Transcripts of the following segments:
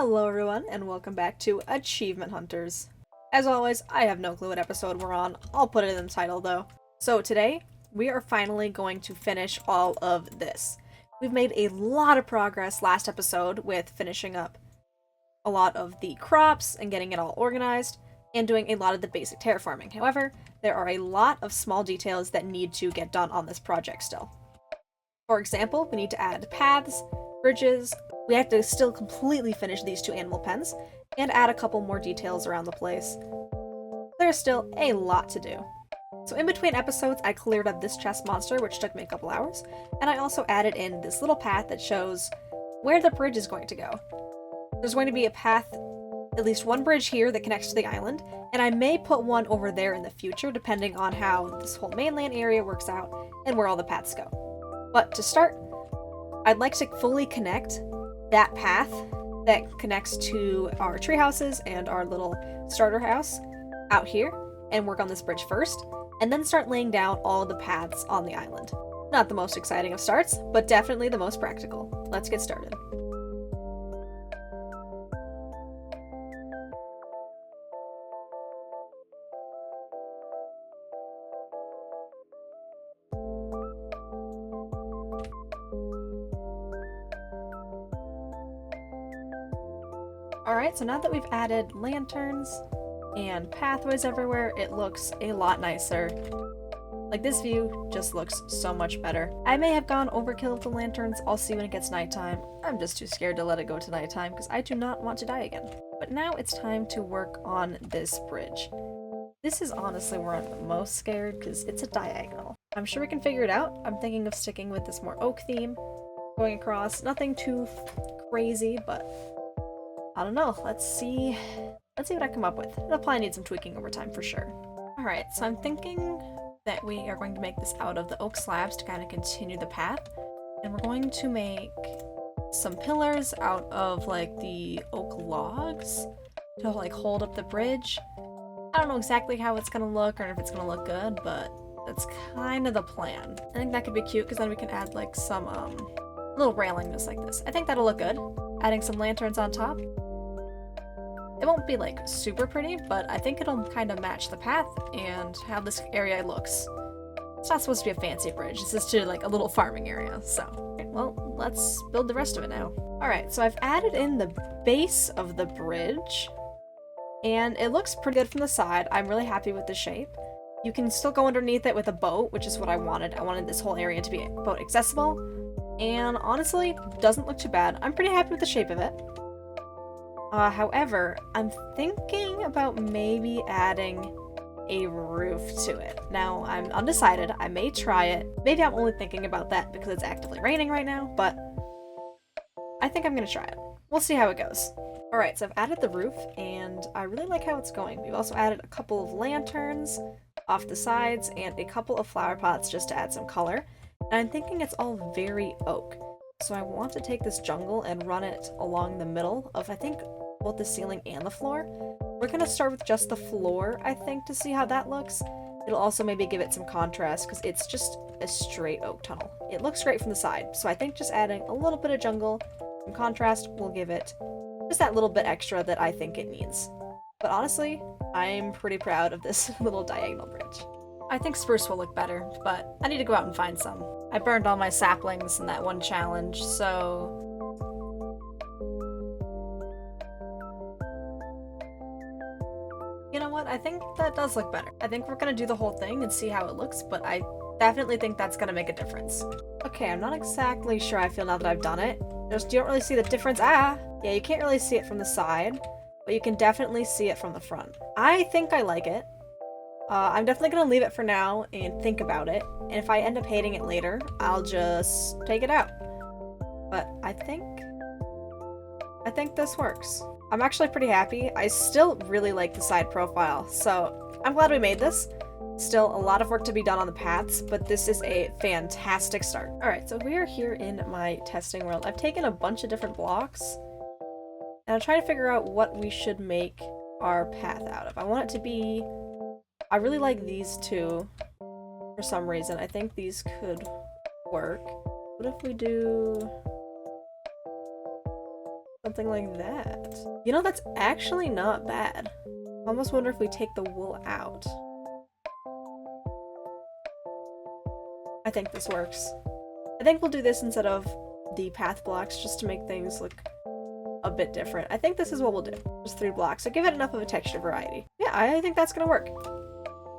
Hello everyone, and welcome back to Achievement Hunters. As always, I have no clue what episode we're on. I'll put it in the title though. So today, we are finally going to finish all of this. We've made a lot of progress last episode with finishing up a lot of the crops and getting it all organized, and doing a lot of the basic terraforming. However, there are a lot of small details that need to get done on this project still. For example, we need to add paths, bridges. We have to still completely finish these two animal pens, and add a couple more details around the place. There's still a lot to do. So in between episodes, I cleared up this chest monster, which took me a couple hours, and I also added in this little path that shows where the bridge is going to go. There's going to be a path, at least one bridge here that connects to the island, and I may put one over there in the future depending on how this whole mainland area works out and where all the paths go. But to start, I'd like to fully connect that path that connects to our tree houses and our little starter house out here and work on this bridge first, and then start laying down all the paths on the island. Not the most exciting of starts, but definitely the most practical. Let's get started. Alright, so now that we've added lanterns and pathways everywhere, it looks a lot nicer. Like, this view just looks so much better. I may have gone overkill with the lanterns. I'll see when it gets nighttime. I'm just too scared to let it go to nighttime because I do not want to die again. But now it's time to work on this bridge. This is honestly where I'm the most scared because it's a diagonal. I'm sure we can figure it out. I'm thinking of sticking with this more oak theme, going across. Nothing too crazy, but I don't know. Let's see what I come up with. It'll probably need some tweaking over time for sure. Alright, so I'm thinking that we are going to make this out of the oak slabs to kind of continue the path. And we're going to make some pillars out of like the oak logs to like hold up the bridge. I don't know exactly how it's gonna look or if it's gonna look good, but that's kind of the plan. I think that could be cute because then we can add like some little railing just like this. I think that'll look good. Adding some lanterns on top. It won't be like super pretty, but I think it'll kind of match the path and how this area looks. It's not supposed to be a fancy bridge, this is to like a little farming area, so. Okay, well, let's build the rest of it now. Alright, so I've added in the base of the bridge, and it looks pretty good from the side. I'm really happy with the shape. You can still go underneath it with a boat, which is what I wanted. I wanted this whole area to be boat accessible, and honestly, doesn't look too bad. I'm pretty happy with the shape of it. However, I'm thinking about maybe adding a roof to it. Now, I'm undecided. I may try it. Maybe I'm only thinking about that because it's actively raining right now, but I think I'm gonna try it. We'll see how it goes. Alright, so I've added the roof, and I really like how it's going. We've also added a couple of lanterns off the sides and a couple of flower pots just to add some color. And I'm thinking it's all very oak. So I want to take this jungle and run it along the middle of, I think, both the ceiling and the floor. We're gonna start with just the floor, I think, to see how that looks. It'll also maybe give it some contrast because it's just a straight oak tunnel. It looks great from the side, so I think just adding a little bit of jungle, some contrast, will give it just that little bit extra that I think it needs. But honestly, I'm pretty proud of this little diagonal bridge. I think spruce will look better, but I need to go out and find some. I burned all my saplings in that one challenge, so you know what? I think that does look better. I think we're gonna do the whole thing and see how it looks, but I definitely think that's gonna make a difference. Okay, I'm not exactly sure I feel now that I've done it. You don't really see the difference. Yeah, you can't really see it from the side, but you can definitely see it from the front. I think I like it. I'm definitely gonna leave it for now and think about it, and if I end up hating it later, I'll just take it out. But I think this works. I'm actually pretty happy. I still really like the side profile, so I'm glad we made this. Still a lot of work to be done on the paths, but this is a fantastic start. Alright, so we are here in my testing world. I've taken a bunch of different blocks, and I'm trying to figure out what we should make our path out of. I want it to be... I really like these two for some reason. I think these could work. What if we do... a something like that. You know, that's actually not bad. I almost wonder if we take the wool out. I think this works. I think we'll do this instead of the path blocks just to make things look a bit different. I think this is what we'll do. Just 3 blocks. So give it enough of a texture variety. Yeah, I think that's gonna work.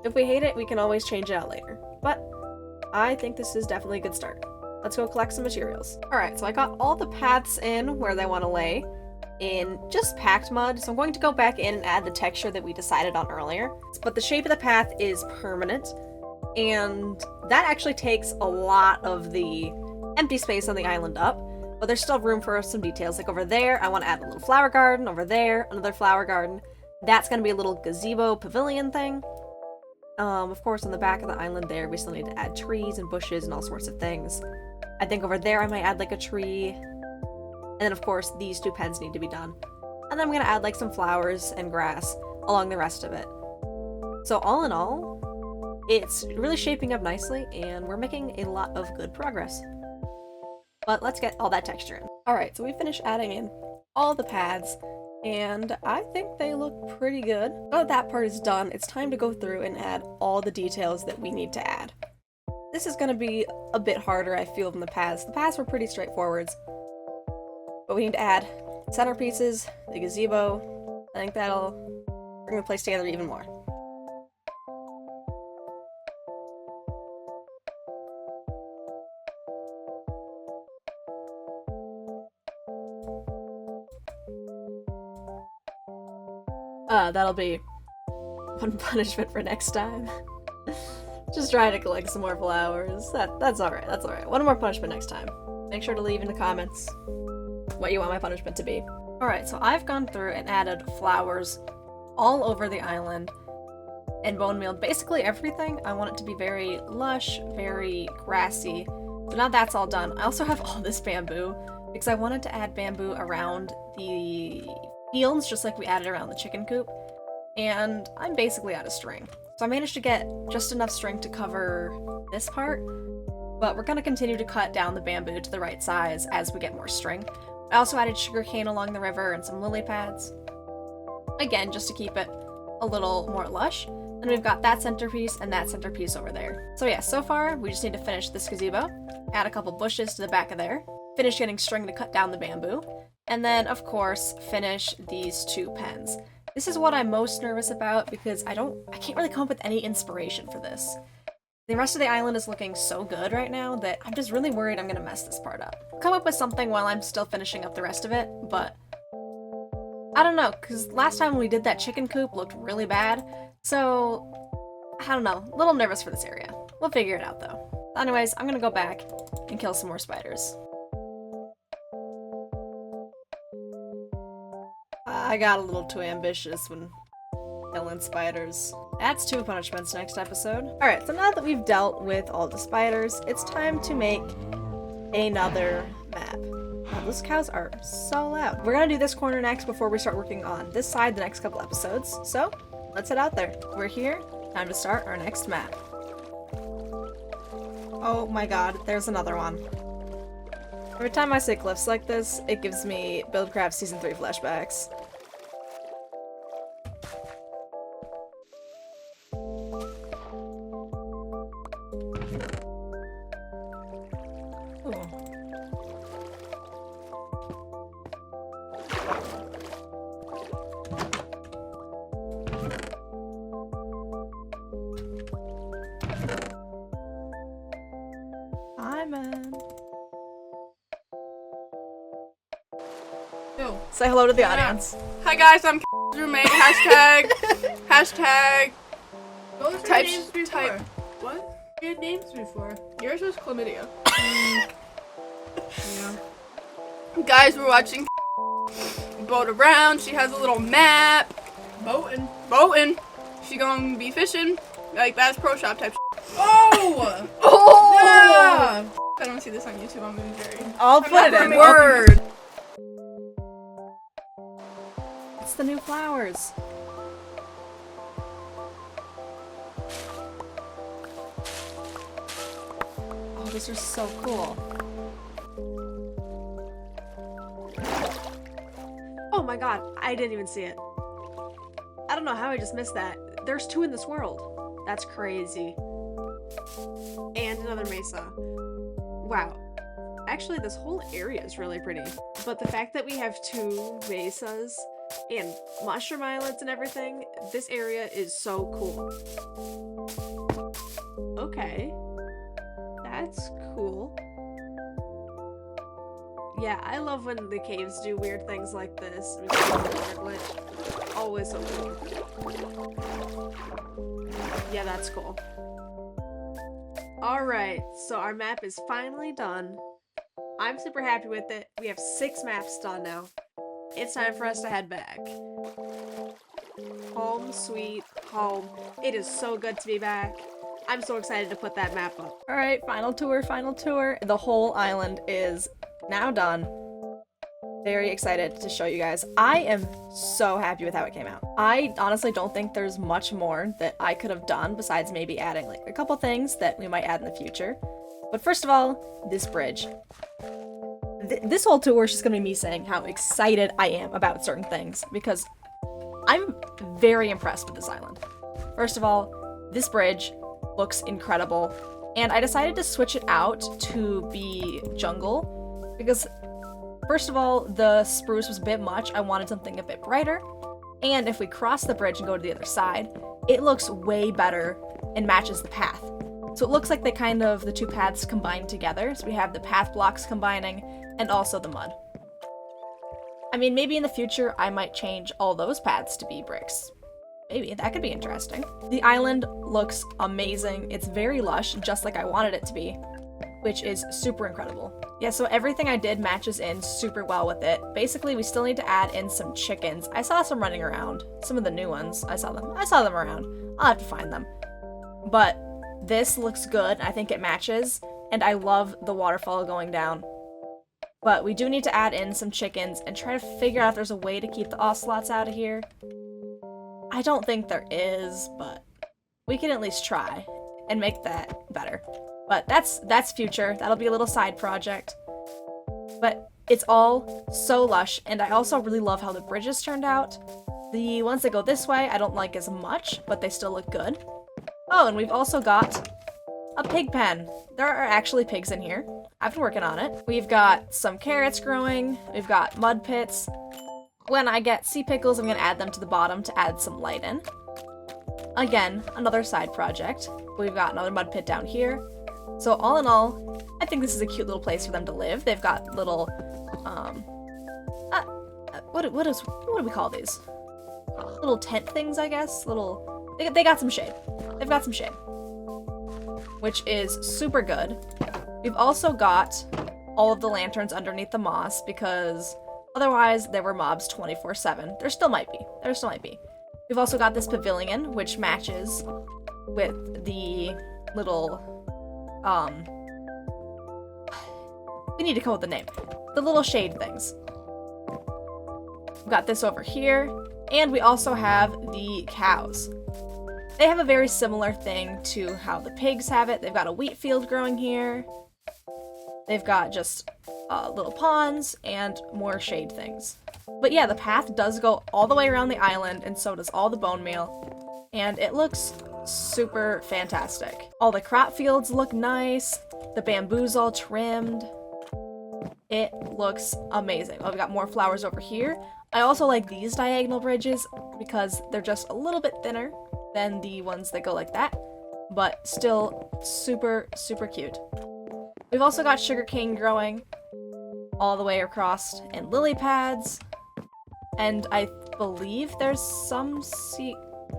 If we hate it, we can always change it out later. But I think this is definitely a good start. Let's go collect some materials. Alright, so I got all the paths in where they want to lay in just packed mud. So I'm going to go back in and add the texture that we decided on earlier. But the shape of the path is permanent. And that actually takes a lot of the empty space on the island up. But there's still room for some details. Like over there, I want to add a little flower garden. Over there, another flower garden. That's going to be a little gazebo pavilion thing. Of course, on the back of the island there, we still need to add trees and bushes and all sorts of things. I think over there I might add like a tree. And then of course, these 2 pens need to be done. And then I'm going to add like some flowers and grass along the rest of it. So all in all, it's really shaping up nicely and we're making a lot of good progress. But let's get all that texture in. Alright, so we finished adding in all the paths. And I think they look pretty good. Now that part is done, it's time to go through and add all the details that we need to add. This is going to be a bit harder, I feel, than the paths. The paths were pretty straightforward. But we need to add centerpieces, the gazebo. I think that'll bring the place together even more. That'll be one punishment for next time. Just trying to collect some more flowers. That's alright, that's alright. One more punishment next time. Make sure to leave in the comments what you want my punishment to be. Alright, so I've gone through and added flowers all over the island and bone meal. Basically everything. I want it to be very lush, very grassy. So now that's all done. I also have all this bamboo because I wanted to add bamboo around the fields just like we added around the chicken coop. And I'm basically out of string. So I managed to get just enough string to cover this part, but we're going to continue to cut down the bamboo to the right size as we get more string. I also added sugarcane along the river and some lily pads. Again, just to keep it a little more lush. And we've got that centerpiece and that centerpiece over there. So yeah, so far we just need to finish this gazebo, add a couple bushes to the back of there, finish getting string to cut down the bamboo, and then of course finish these 2 pens. This is what I'm most nervous about because I can't really come up with any inspiration for this. The rest of the island is looking so good right now that I'm just really worried I'm gonna mess this part up. I'll come up with something while I'm still finishing up the rest of it, but I don't know, because last time when we did that chicken coop looked really bad, so I don't know, a little nervous for this area. We'll figure it out though. Anyways, I'm gonna go back and kill some more spiders. I got a little too ambitious when killing spiders. That's 2 punishments next episode. Alright, so now that we've dealt with all the spiders, it's time to make another map. Wow, those cows are so loud. We're gonna do this corner next before we start working on this side the next couple episodes. So, let's head out there. We're here. Time to start our next map. Oh my god, there's another one. Every time I say cliffs like this, it gives me Buildcraft Season 3 flashbacks. Hi, man. Yo. Say hello to the audience. Hi guys, I'm roommate. Hashtag. Hashtag. What was your names before? What? Your names before? Yours was chlamydia. Yeah. Guys, we're watching boat around. She has a little map. Boating. She gonna be fishing. Like Bass Pro Shop type. Oh! Oh! Yeah! I don't see this on YouTube. I'm gonna be very. I'll put it in. Word. It's the new flowers. Oh, these are so cool. my god, I didn't even see it. I don't know how I just missed that. There's 2 in this world. That's crazy. And another mesa. Wow. Actually, this whole area is really pretty. But the fact that we have 2 mesas and mushroom islands and everything, this area is so cool. Okay. That's cool. Yeah, I love when the caves do weird things like this. Always so cool. Yeah, that's cool. Alright, so our map is finally done. I'm super happy with it. We have 6 maps done now. It's time for us to head back. Home sweet home. It is so good to be back. I'm so excited to put that map up. Alright, final tour, final tour. The whole island is now done. Very excited to show you guys. I am so happy with how it came out. I honestly don't think there's much more that I could have done besides maybe adding like a couple things that we might add in the future. But first of all, this bridge. This whole tour is just gonna be me saying how excited I am about certain things because I'm very impressed with this island. First of all, this bridge looks incredible, and I decided to switch it out to be jungle because first of all, the spruce was a bit much. I wanted something a bit brighter, and if we cross the bridge and go to the other side, it looks way better and matches the path. So it looks like the 2 paths combined together, so we have the path blocks combining and also the mud. I mean, maybe in the future I might change all those paths to be bricks. Maybe, that could be interesting. The island looks amazing. It's very lush, just like I wanted it to be, which is super incredible. Yeah, so everything I did matches in super well with it. Basically, we still need to add in some chickens. I saw some running around. Some of the new ones. I saw them around. I'll have to find them. But this looks good. I think it matches, and I love the waterfall going down. But we do need to add in some chickens and try to figure out if there's a way to keep the ocelots out of here. I don't think there is, but we can at least try and make that better. But that's future. That'll be a little side project. But it's all so lush, and I also really love how the bridges turned out. The ones that go this way I don't like as much, but they still look good. Oh, and we've also got a pig pen. There are actually pigs in here. I've been working on it. We've got some carrots growing. We've got mud pits. When I get sea pickles, I'm gonna add them to the bottom to add some light in. Again, another side project. We've got another mud pit down here. So all in all, I think this is a cute little place for them to live. They've got little, what do we call these? Little tent things, I guess? They got some shade. They've got some shade. Which is super good. We've also got all of the lanterns underneath the moss because otherwise there were mobs 24/7. There still might be. We've also got this pavilion, which matches with the little, we need to come up with a name. The little shade things. We've got this over here, and we also have the cows. They have a very similar thing to how the pigs have it. They've got a wheat field growing here. They've got just little ponds and more shade things. But yeah, the path does go all the way around the island, and so does all the bone meal. And it looks super fantastic. All the crop fields look nice. The bamboo's all trimmed. It looks amazing. Oh, we got more flowers over here. I also like these diagonal bridges because they're just a little bit thinner than the ones that go like that, but still super, super cute. We've also got sugarcane growing all the way across, and lily pads, and I believe there's some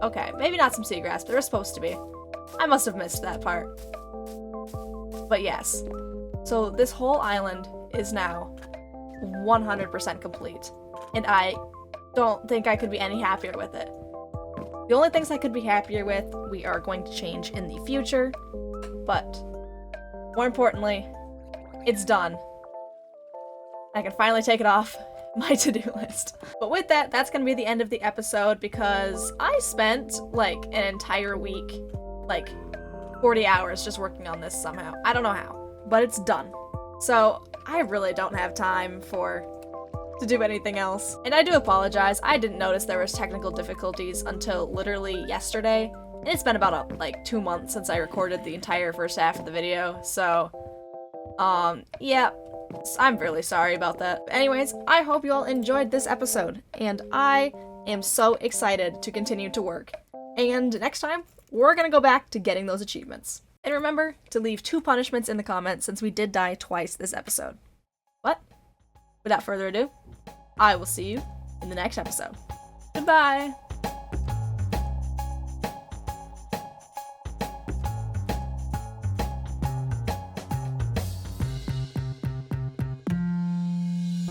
okay, maybe not some seagrass, but there's supposed to be. I must have missed that part. But yes, so this whole island is now 100% complete, and I don't think I could be any happier with it. The only things I could be happier with, we are going to change in the future, but more importantly, it's done. I can finally take it off my to-do list. But with that, that's gonna be the end of the episode because I spent like an entire week, like 40 hours just working on this somehow. I don't know how, but it's done. So I really don't have time for to do anything else. And I do apologize, I didn't notice there was technical difficulties until literally yesterday. And it's been about like 2 months since I recorded the entire first half of the video, so yeah, I'm really sorry about that. But anyways, I hope you all enjoyed this episode, and I am so excited to continue to work. And next time, we're gonna go back to getting those achievements. And remember to leave 2 punishments in the comments since we did die twice this episode. But, without further ado, I will see you in the next episode. Goodbye!